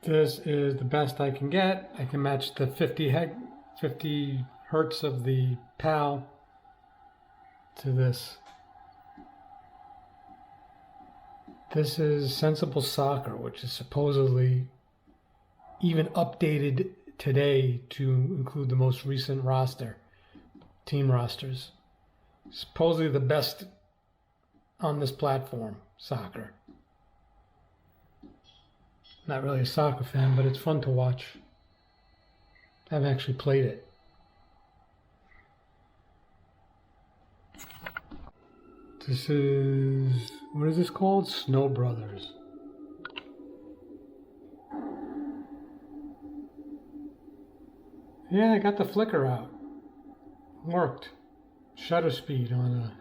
This is the best I can get. I can match the 50 hertz of the PAL to this. This is Sensible Soccer, which is supposedly even updated today to include the most recent team rosters. Supposedly the best on this platform, soccer. Not really a soccer fan, but it's fun to watch. I haven't actually played it. This is, what is this called? Snow Brothers. Yeah, I got the flicker out. Worked. Shutter speed on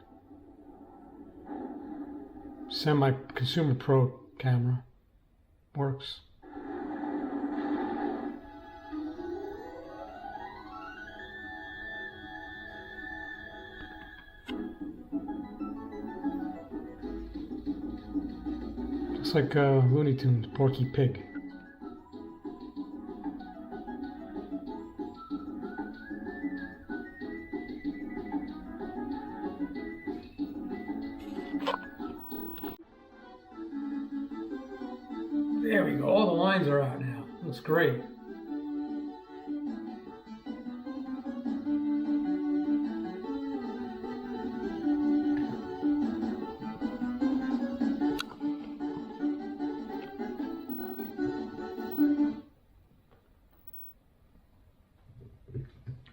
a semi-consumer pro camera. Works. Looks like Looney Tunes, Porky Pig. There we go, all the lines are out now. Looks great.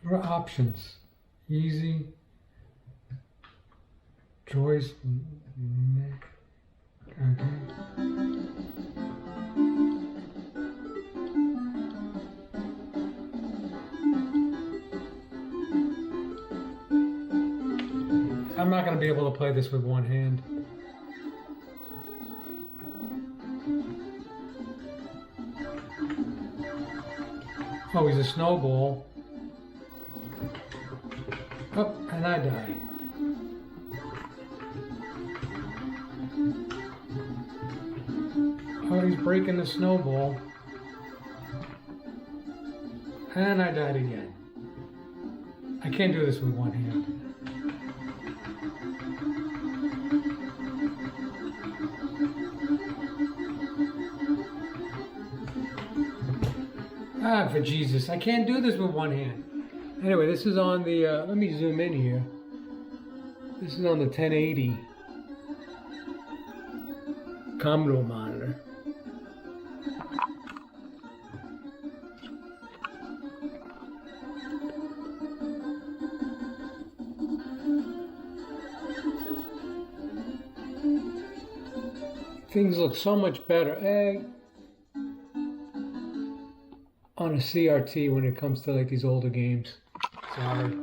What are options? Easy. Joyce. Okay. I'm not going to be able to play this with one hand. Oh, he's a snowball. Oh, and I die. Oh, he's breaking the snowball. And I died again. I can't do this with one hand. Ah, for Jesus, I can't do this with one hand. Anyway, this is on the, let me zoom in here. This is on the 1080 Commodore monitor. Things look so much better on a CRT when it comes to like these older games. Sorry.